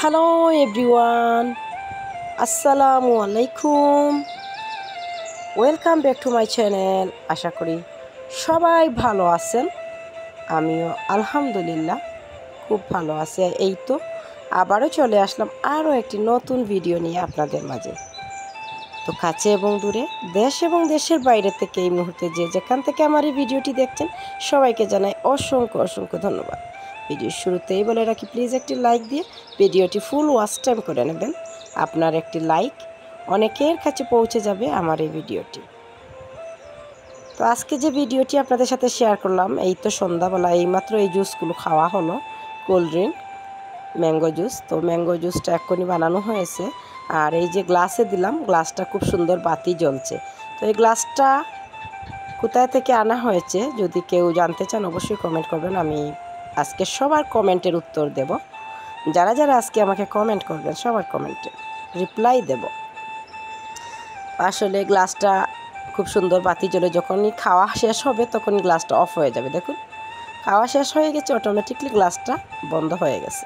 Hello everyone, আসসালামু আলাইকুম। Welcome back to my channel. আশা করি সবাই ভালো আছেন। আমিও আলহামদুলিল্লাহ খুব ভালো আছি। এই তো আবারও চলে আসলাম আরও একটি নতুন ভিডিও নিয়ে আপনাদের মাঝে। তো কাছে এবং দূরে, দেশ এবং দেশের বাইরে থেকে এই মুহূর্তে যে যেখান থেকে আমার এই ভিডিওটি দেখছেন সবাইকে জানাই অসংখ্য অসংখ্য ধন্যবাদ। ভিডিওর শুরুতেই বলে রাখি, প্লিজ একটি লাইক দিয়ে ভিডিওটি ফুল ওয়াচ টাইম করে নেবেন। আপনার একটি লাইক অনেকের কাছে পৌঁছে যাবে আমার এই ভিডিওটি। তো আজকে যে ভিডিওটি আপনাদের সাথে শেয়ার করলাম, এই তো সন্ধ্যাবেলা এইমাত্র এই জুসগুলো খাওয়া হলো, কোল্ড ড্রিঙ্ক, ম্যাঙ্গো জুস। তো ম্যাঙ্গো জুসটা এক্ষুনি বানানো হয়েছে। আর এই যে গ্লাসে দিলাম, গ্লাসটা খুব সুন্দর বাতি জ্বলছে। তো এই গ্লাসটা কোথায় থেকে আনা হয়েছে যদি কেউ জানতে চান অবশ্যই কমেন্ট করবেন। আমি আজকে সবার কমেন্টের উত্তর দেব। যারা যারা আজকে আমাকে কমেন্ট করবেন সবার কমেন্টে রিপ্লাই দেব। আসলে গ্লাসটা খুব সুন্দর বাতি জ্বলে, যখনই খাওয়া শেষ হবে তখন গ্লাসটা অফ হয়ে যাবে। দেখুন, খাওয়া শেষ হয়ে গেছে, অটোমেটিকলি গ্লাসটা বন্ধ হয়ে গেছে।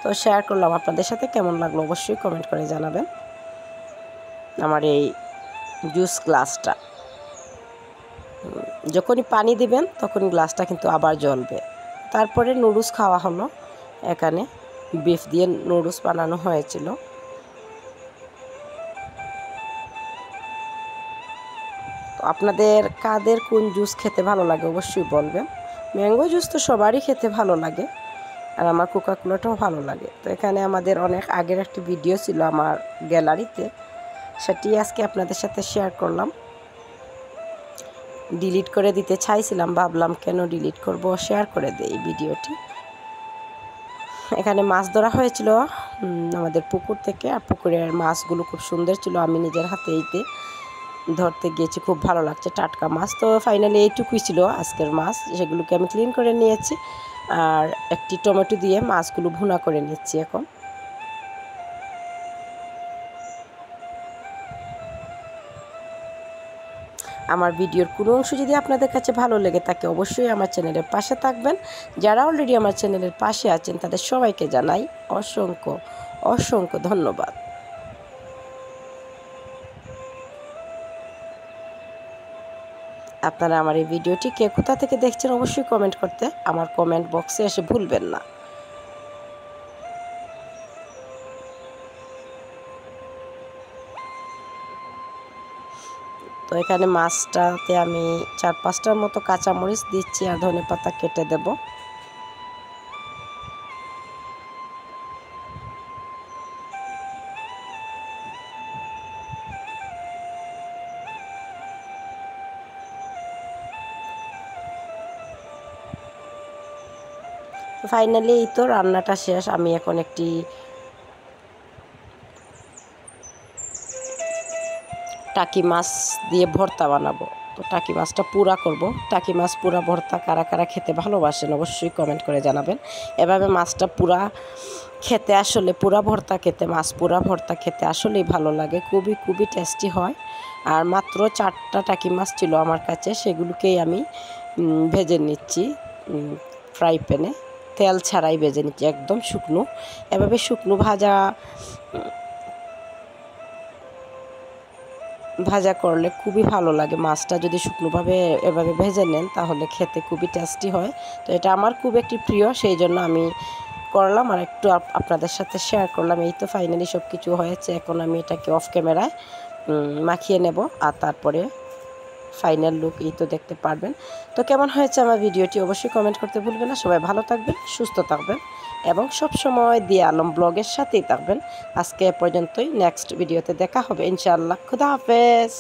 তো শেয়ার করলাম আপনাদের সাথে, কেমন লাগলো অবশ্যই কমেন্ট করে জানাবেন। আমার এই জুস গ্লাসটা যখনই পানি দিবেন তখন গ্লাসটা কিন্তু আবার জ্বলবে। তারপরে নুডলস খাওয়া হলো। এখানে বিফ দিয়ে নুডলস বানানো হয়েছিল। তো আপনাদের কাদের কোন জুস খেতে ভালো লাগে অবশ্যই বলবেন। ম্যাঙ্গো জুস তো সবারই খেতে ভালো লাগে, আর আমার কোকা কোলাটাও ভালো লাগে। তো এখানে আমাদের অনেক আগের একটি ভিডিও ছিল আমার গ্যালারিতে, সেটি আজকে আপনাদের সাথে শেয়ার করলাম। ডিলিট করে দিতে চাইছিলাম, ভাবলাম কেন ডিলিট করব, শেয়ার করে দেই এই ভিডিওটি। এখানে মাছ ধরা হয়েছিল আমাদের পুকুর থেকে, আর পুকুরের মাছগুলো খুব সুন্দর ছিল। আমি নিজের হাতেইতে ধরতে গিয়েছি, খুব ভালো লাগছে, টাটকা মাছ। তো ফাইনালি এইটুকুই ছিল আজকের মাছ, সেগুলোকে আমি ক্লিন করে নিয়েছি। আর একটি টমেটো দিয়ে মাছগুলো ভুনা করে নিচ্ছি এখন। আমার ভিডিওর কোনো অংশ যদি আপনাদের কাছে ভালো লেগে থাকে অবশ্যই আমার চ্যানেলের পাশে থাকবেন। যারা অলরেডি আমার চ্যানেলের পাশে আছেন তাদের সবাইকে জানাই অসংখ্য অসংখ্য ধন্যবাদ। আপনারা আমার এই ভিডিওটি কে কোথা থেকে দেখছেন অবশ্যই কমেন্ট করতে আমার কমেন্ট বক্সে এসে ভুলবেন না। তো এখানে মাছটাতে আমি 4-5টার মতো কাঁচামরিচ দিচ্ছি আর ধনেপাতা কেটে দেব। ফাইনালি এই তো রান্নাটা শেষ। আমি এখন একটি টাকি মাছ দিয়ে ভর্তা বানাবো। তো টাকি মাছটা পুরা করব। টাকি মাছ পুরা ভর্তা কারা কারা খেতে ভালোবাসেন অবশ্যই কমেন্ট করে জানাবেন। এভাবে মাছটা পুরা খেতে, আসলে পুরা ভর্তা খেতে, মাছ পুরা ভর্তা খেতে আসলেই ভালো লাগে, খুবই খুবই টেস্টি হয়। আর মাত্র 4টা টাকি মাছ ছিল আমার কাছে, সেগুলোকেই আমি ভেজে নিচ্ছি ফ্রাই প্যানে, তেল ছাড়াই ভেজে নিচ্ছি, একদম শুকনো। এভাবে শুকনো ভাজা করলে খুবই ভালো লাগে। মাছটা যদি শুকনোভাবে এভাবে ভেজে নেন তাহলে খেতে খুবই টেস্টি হয়। তো এটা আমার খুব একটি প্রিয়, সেই জন্য আমি করলাম আর একটু আপনাদের সাথে শেয়ার করলাম। এই তো ফাইনালি সব কিছু হয়েছে। এখন আমি এটাকে অফ ক্যামেরায় মাখিয়ে নেব, আর তারপরে ফাইনাল লুক এই তো দেখতে পারবেন। তো কেমন হয়েছে আমার ভিডিওটি অবশ্যই কমেন্ট করতে ভুলবেন না। সবাই ভালো থাকবেন, সুস্থ থাকবেন এবং সবসময় দিয়া আলম ব্লগের সাথেই থাকবেন। আজকে এ পর্যন্তই, নেক্সট ভিডিওতে দেখা হবে ইনশাআল্লাহ। খুদা হাফেজ।